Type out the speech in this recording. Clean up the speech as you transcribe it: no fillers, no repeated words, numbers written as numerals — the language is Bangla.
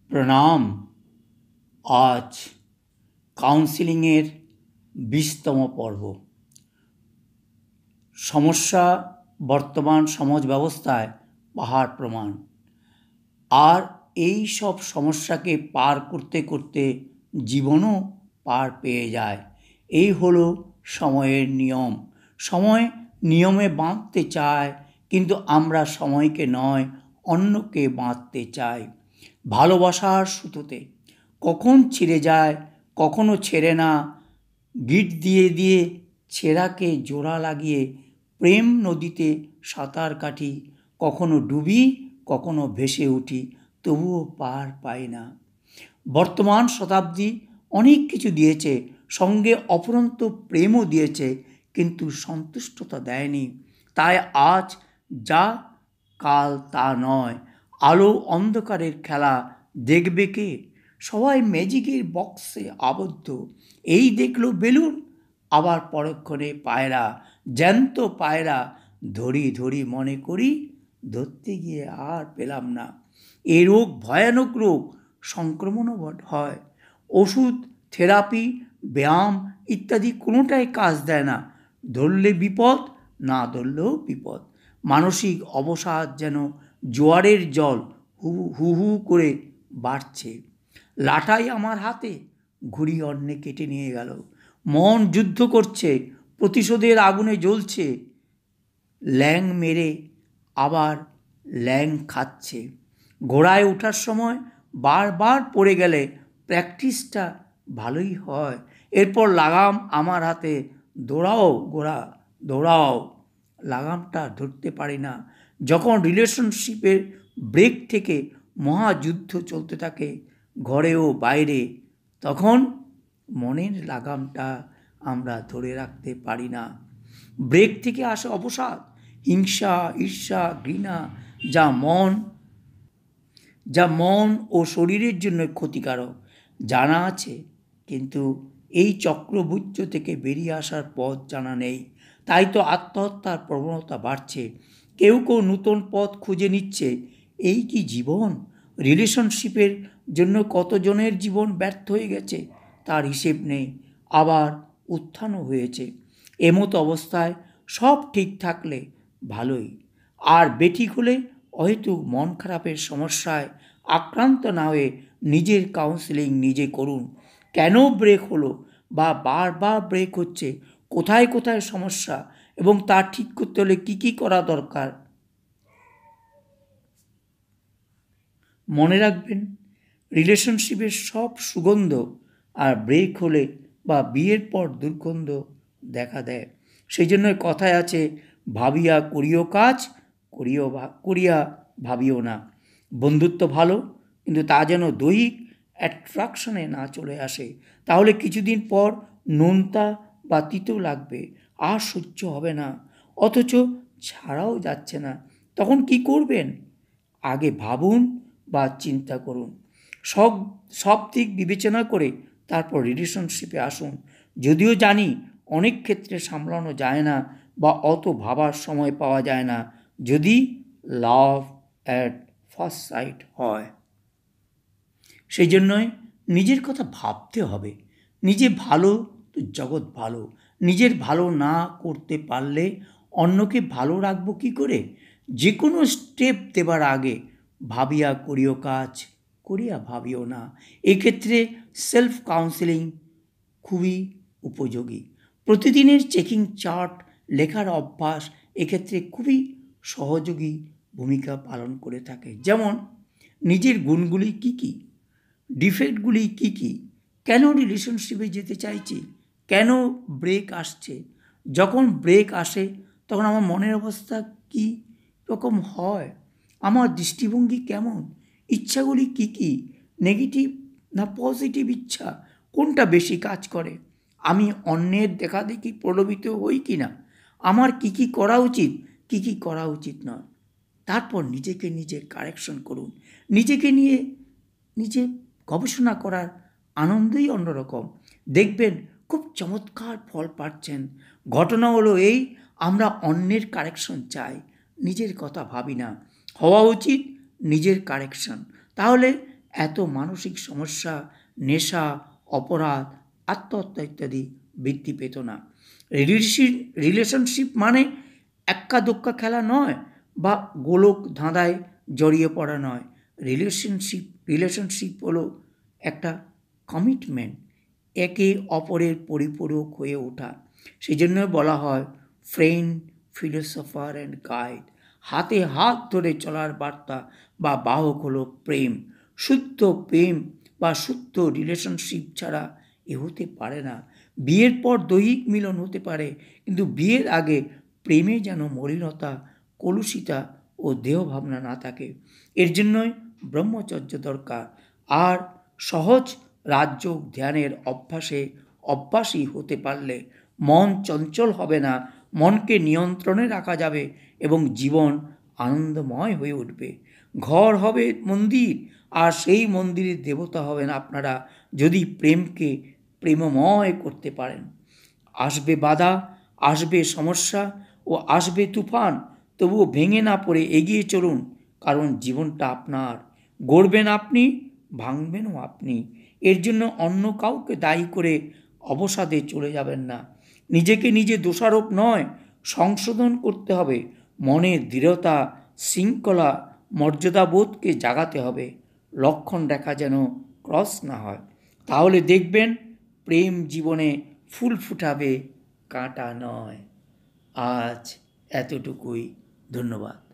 প্রণাম। আজ কাউন্সিলিংয়ের 20তম পর্ব। সমস্যা বর্তমান সমাজ ব্যবস্থায় পাহাড় প্রমাণ। আর এই সব সমস্যাকে পার করতে করতে জীবনও পার পেয়ে যায়। এই হলো সময়ের নিয়ম। সময় নিয়মে বাঁধতে চায়, কিন্তু আমরা সময়কে নয়, অন্যকে বাঁধতে চাই। ভালোবাসার সুতোতে কখন ছিঁড়ে যায়, কখনো ছেড়ে না। গিট দিয়ে দিয়ে ছেঁড়াকে জোড়া লাগিয়ে প্রেম নদীতে সাঁতার কাটি। কখনো ডুবি, কখনো ভেসে উঠি, তবুও পার পাই না। বর্তমান শতাব্দী অনেক কিছু দিয়েছে, সঙ্গে অফুরন্ত প্রেমও দিয়েছে, কিন্তু সন্তুষ্টতা দেয়নি। তাই আজ যা, কাল তা নয়। আলো অন্ধকারের খেলা দেখবে কে? সবাই ম্যাজিকের বক্সে আবদ্ধ। এই দেখলো বেলুন, আবার পরক্ষণে পায়রা, জ্যান্ত পায়রা। ধরি ধরি মনে করি, ধরতে গিয়ে আর পেলাম না। এই রোগ ভয়ানক রোগ, সংক্রমণও হয়। ওষুধ, থেরাপি, ব্যায়াম ইত্যাদি কোনোটাই কাজ দেয় না। ধরলে বিপদ, না ধরলেও বিপদ। মানসিক অবসাদ যেন জোয়ারের জল হু হু হু করে বাড়ছে। লাটাই আমার হাতে, ঘুড়ি অন্যে কেটে নিয়ে গেল। মন যুদ্ধ করছে, প্রতিশোধের আগুনে জ্বলছে। ল্যাং মেরে আবার ল্যাং খাচ্ছে। ঘোড়ায় ওঠার সময় বারবার পড়ে গেলে প্র্যাকটিসটা ভালোই হয়। এরপর লাগাম আমার হাতে, দৌড়াও ঘোড়া দৌড়াও। লাগামটা ধরতে পারি না। যখন রিলেশনশিপের ব্রেক থেকে মহাযুদ্ধ চলতে থাকে ঘরে ও বাইরে, তখন মনের লাগামটা আমরা ধরে রাখতে পারি না। ব্রেক থেকে আসে অবসাদ, হিংসা, ঈর্ষা, ঘৃণা, যা মন ও শরীরের জন্য ক্ষতিকারক জানা আছে, কিন্তু এই চক্রবুজ্জ থেকে বেরিয়ে আসার পথ জানা নেই। তাই তো আত্মহত্যার প্রবণতা বাড়ছে। কেউ কেউ নতুন পথ খুঁজে নিচ্ছে। এই কি জীবন? রিলেশনশিপের জন্য কতজনের জীবন ব্যর্থ হয়ে গেছে তার হিসেব নেই। আবার উত্থানও হয়েছে। এমতো অবস্থায় সব ঠিক থাকলে ভালোই, আর বেঠিক হলে অহেতুক মন খারাপের সমস্যায় আক্রান্ত না হয়ে নিজের কাউন্সেলিং নিজে করুন। কেন ব্রেক হলো বা বারবার ব্রেক হচ্ছে, কোথায় কোথায় সমস্যা, এবং তা ঠিক করতে হলে কী কী করা দরকার। মনে রাখবেন, রিলেশনশিপের সব সুগন্ধ আর ব্রেক হলে বা বিয়ের পর দুর্গন্ধ দেখা দেয়। সেই জন্য কথায় আছে, ভাবিয়া করিও কাজ, করিয়া ভাবিও না। বন্ধুত্ব ভালো, কিন্তু তা যেন দৈহিক অ্যাট্রাকশনে না চলে আসে। তাহলে কিছুদিন পর নোনতা বা তিতো লাগবে, আর সহ্য হবে না, অথচ ছাড়াও যাচ্ছে না। তখন কি করবেন? আগে ভাবুন বা চিন্তা করুন। সব দিক বিবেচনা করে তারপর রিলেশনশিপে আসুন। যদিও জানি অনেক ক্ষেত্রে সামলানো যায় না বা অত ভাবার সময় পাওয়া যায় না, যদি লাভ অ্যাট ফার্স্ট সাইট হয়। সেই জন্যই নিজের কথা ভাবতে হবে। নিজে ভালো তো জগৎ ভালো। নিজের ভালো না করতে পারলে অন্যকে ভালো রাখবো কী করে? যে কোনো স্টেপ দেবার আগে ভাবিয়া করিও কাজ, করিয়া ভাবিও না। এক্ষেত্রে সেলফ কাউন্সেলিং খুবই উপযোগী। প্রতিদিনের চেকিং চার্ট লেখার অভ্যাস এক্ষেত্রে খুবই সহযোগী ভূমিকা পালন করে থাকে। যেমন নিজের গুণগুলি কী কী, ডিফেক্টগুলি কী কী, কেন রিলেশনশিপে যেতে চাইছি, কেন ব্রেক আসছে, যখন ব্রেক আসে তখন আমার মনের অবস্থা কী রকম হয়, আমার দৃষ্টিভঙ্গি কেমন, ইচ্ছাগুলি কী কী, নেগেটিভ না পজিটিভ ইচ্ছা, কোনটা বেশি কাজ করে, আমি অন্যের দেখাদেখি প্রলোভিত হই কি না, আমার কী কী করা উচিত, কী কী করা উচিত নয়। তারপর নিজেকে নিজে কারেকশন করুন। নিজেকে নিয়ে নিজে গবেষণা করার আনন্দই অন্যরকম। দেখবেন খুব চমৎকার ফল পাচ্ছেন। ঘটনা হলো এই, আমরা অন্যের কারেকশন চাই, নিজের কথা ভাবি না। হওয়া উচিত নিজের কারেকশন। তাহলে এত মানসিক সমস্যা, নেশা, অপরাধ, আত্মহত্যা ইত্যাদি বৃদ্ধি পেত না। রিলেশনশিপ মানে এক্কা দোক্কা খেলা নয় বা গোলক ধাঁধায় জড়িয়ে পড়া নয়। রিলেশনশিপ হলো একটা কমিটমেন্ট, একে অপরের পরিপূরক হয়ে ওঠা। সেই জন্য বলা হয় ফ্রেন্ড, ফিলোসফার অ্যান্ড গাইড। হাতে হাত ধরে চলার বার্তা বা বাহক হলো প্রেম। শুদ্ধ প্রেম বা শুদ্ধ রিলেশনশিপ ছাড়া এ হতে পারে না। বিয়ের পর দৈহিক মিলন হতে পারে, কিন্তু বিয়ের আগে প্রেমে যেন মলিনতা, কলুষিতা ও দেহভাবনা না থাকে। এর জন্যই ব্রহ্মচর্য দরকার। আর সহজ রাজযোগ ধ্যানের অভ্যাসী হতে পারলে মন চঞ্চল হবে না, মনকে নিয়ন্ত্রণে রাখা যাবে এবং জীবন আনন্দময় হয়ে উঠবে। ঘর হবে মন্দির, আর সেই মন্দিরের দেবতা হবেন আপনারা যদি প্রেমকে প্রেমময় করতে পারেন। আসবে বাধা, আসবে সমস্যা ও আসবে তুফান, তবুও ভেঙে না পড়ে এগিয়ে চলুন, কারণ জীবনটা আপনার। গড়বেন আপনি, ভাঙবেনও আপনি। এর জন্য অন্য কাউকে দায়ী করে অবসাদে চলে যাবেন না। নিজেকে নিজে দোষারোপ নয়, সংশোধন করতে হবে। মনের দৃঢ়তা, শৃঙ্খলা, মর্যাদাবোধকে জাগাতে হবে। লক্ষণ রেখা যেন ক্রস না হয়। তাহলে দেখবেন প্রেম জীবনে ফুল ফুটাবে, কাঁটা নয়। আজ এতটুকুই। ধন্যবাদ।